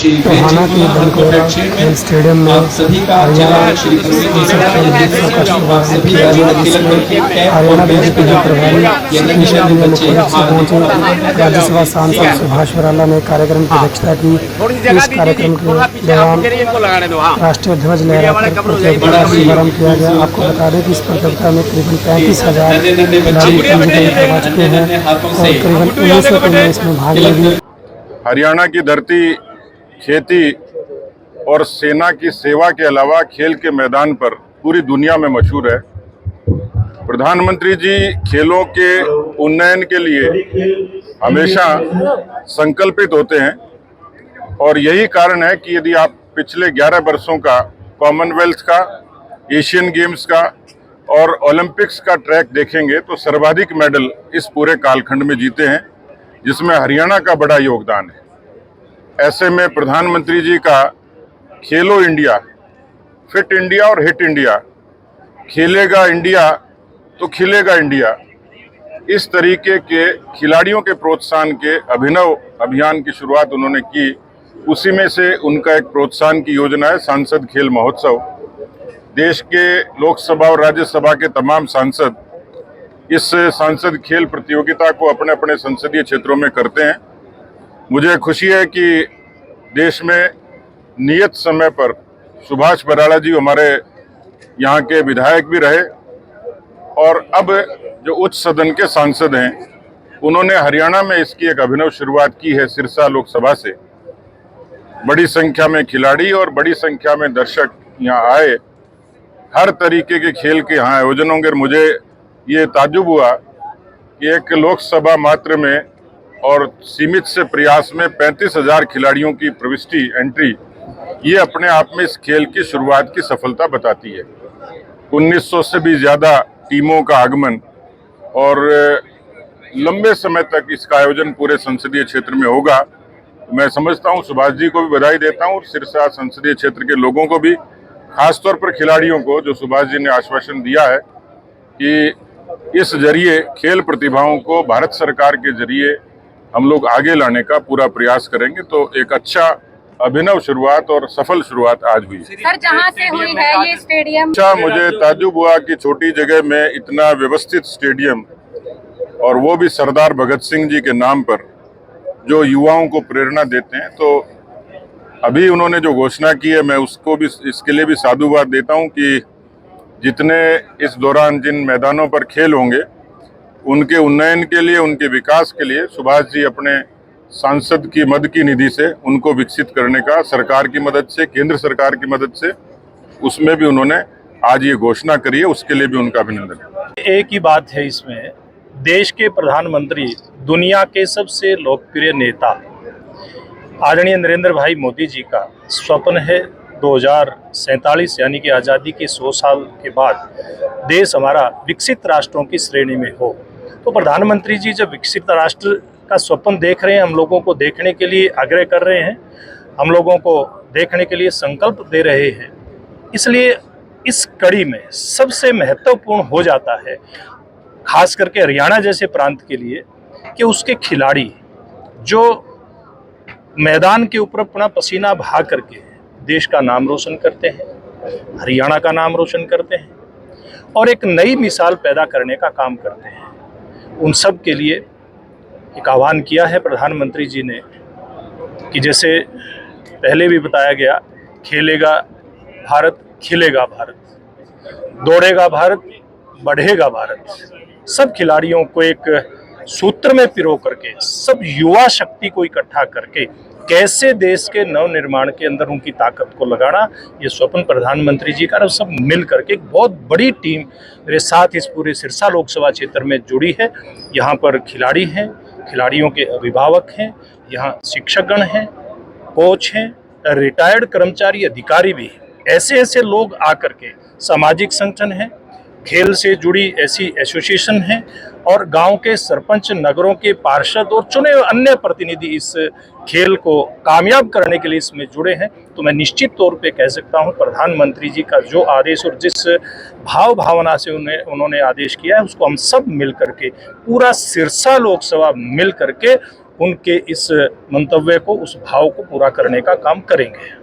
टोहाना के धनकोरा खेल स्टेडियम में हरियाणा हरियाणा बीजेपी के प्रभारी राज्यसभा सांसद सुभाष बराला ने कार्यक्रम की अध्यक्षता की। इस कार्यक्रम के दौरान राष्ट्रीय ध्वज लहराकर प्रतियोगिता का शुभारंभ किया गया। आपको बता दें कि इस प्रतियोगिता में करीबन 35,000 खिलाड़ी पंजीकरण करवा चुके हैं और करीबन 1900 टीमें इसमें भाग लेंगी। हरियाणा की धरती खेती और सेना की सेवा के अलावा खेल के मैदान पर पूरी दुनिया में मशहूर है। प्रधानमंत्री जी खेलों के उन्नयन के लिए हमेशा संकल्पित होते हैं और यही कारण है कि यदि आप पिछले 11 वर्षों का कॉमनवेल्थ का, एशियन गेम्स का और ओलंपिक्स का ट्रैक देखेंगे तो सर्वाधिक मेडल इस पूरे कालखंड में जीते हैं, जिसमें हरियाणा का बड़ा योगदान है। ऐसे में प्रधानमंत्री जी का खेलो इंडिया, फिट इंडिया और हिट इंडिया, खेलेगा इंडिया तो खिलेगा इंडिया, इस तरीके के खिलाड़ियों के प्रोत्साहन के अभिनव अभियान की शुरुआत उन्होंने की। उसी में से उनका एक प्रोत्साहन की योजना है सांसद खेल महोत्सव। देश के लोकसभा और राज्यसभा के तमाम सांसद इस सांसद खेल प्रतियोगिता को अपने अपने संसदीय क्षेत्रों में करते हैं। मुझे खुशी है कि देश में नियत समय पर सुभाष बराला जी हमारे यहाँ के विधायक भी रहे और अब जो उच्च सदन के सांसद हैं, उन्होंने हरियाणा में इसकी एक अभिनव शुरुआत की है। सिरसा लोकसभा से बड़ी संख्या में खिलाड़ी और बड़ी संख्या में दर्शक यहाँ आए। हर तरीके के खेल के यहाँ आयोजन होंगे। मुझे ये ताज्जुब हुआ कि एक लोकसभा मात्र में और सीमित से प्रयास में 35,000 खिलाड़ियों की प्रविष्टि एंट्री, ये अपने आप में इस खेल की शुरुआत की सफलता बताती है। 1900 से भी ज़्यादा टीमों का आगमन और लंबे समय तक इसका आयोजन पूरे संसदीय क्षेत्र में होगा। मैं समझता हूँ, सुभाष जी को भी बधाई देता हूँ और सिरसा संसदीय क्षेत्र के लोगों को भी, खासतौर पर खिलाड़ियों को, जो सुभाष जी ने आश्वासन दिया है कि इस जरिए खेल प्रतिभाओं को भारत सरकार के जरिए हम लोग आगे लाने का पूरा प्रयास करेंगे। तो एक अच्छा अभिनव शुरुआत और सफल शुरुआत आज हुई। सर, जहां से हुई है ये स्टेडियम, अच्छा, मुझे ताज्जुब हुआ कि छोटी जगह में इतना व्यवस्थित स्टेडियम, और वो भी सरदार भगत सिंह जी के नाम पर, जो युवाओं को प्रेरणा देते हैं। तो अभी उन्होंने जो घोषणा की है, मैं उसको भी, इसके लिए भी साधुवाद देता हूं कि जितने इस दौरान जिन मैदानों पर खेल होंगे, उनके उन्नयन के लिए, उनके विकास के लिए सुभाष जी अपने सांसद की मद की निधि से उनको विकसित करने का, सरकार की मदद से, केंद्र सरकार की मदद से, उसमें भी उन्होंने आज ये घोषणा करी है। उसके लिए भी उनका अभिनंदन। एक ही बात है इसमें, देश के प्रधानमंत्री, दुनिया के सबसे लोकप्रिय नेता आदरणीय नरेंद्र भाई मोदी जी का स्वप्न है 2047 यानी कि आज़ादी के 100 साल के बाद देश हमारा विकसित राष्ट्रों की श्रेणी में हो। तो प्रधानमंत्री जी जब विकसित राष्ट्र का स्वप्न देख रहे हैं, हम लोगों को देखने के लिए आग्रह कर रहे हैं, हम लोगों को देखने के लिए संकल्प दे रहे हैं, इसलिए इस कड़ी में सबसे महत्वपूर्ण हो जाता है, खास करके हरियाणा जैसे प्रांत के लिए, कि उसके खिलाड़ी जो मैदान के ऊपर अपना पसीना बहा करके देश का नाम रोशन करते हैं, हरियाणा का नाम रोशन करते हैं और एक नई मिसाल पैदा करने का काम करते हैं। उन सब के लिए एक आह्वान किया है प्रधानमंत्री जी ने कि जैसे पहले भी बताया गया, खेलेगा भारत, खिलेगा भारत, दौड़ेगा भारत, बढ़ेगा भारत। सब खिलाड़ियों को एक सूत्र में पिरो करके, सब युवा शक्ति को इकट्ठा करके कैसे देश के नव निर्माण के अंदर उनकी ताकत को लगाना, ये स्वप्न प्रधानमंत्री जी का। और सब मिल करके एक बहुत बड़ी टीम मेरे साथ इस पूरे सिरसा लोकसभा क्षेत्र में जुड़ी है। यहाँ पर खिलाड़ी हैं, खिलाड़ियों के अभिभावक हैं, यहाँ शिक्षकगण हैं, कोच हैं, रिटायर्ड कर्मचारी अधिकारी भी हैं। ऐसे ऐसे लोग आकर के, सामाजिक संगठन हैं, खेल से जुड़ी ऐसी एसोसिएशन है और गांव के सरपंच, नगरों के पार्षद और चुने हुए अन्य प्रतिनिधि इस खेल को कामयाब करने के लिए इसमें जुड़े हैं। तो मैं निश्चित तौर पे कह सकता हूं, प्रधानमंत्री जी का जो आदेश और जिस भाव भावना से उन्होंने आदेश किया है, उसको हम सब मिल करके, पूरा सिरसा लोकसभा मिल करके उनके इस मंतव्य को, उस भाव को पूरा करने का काम करेंगे।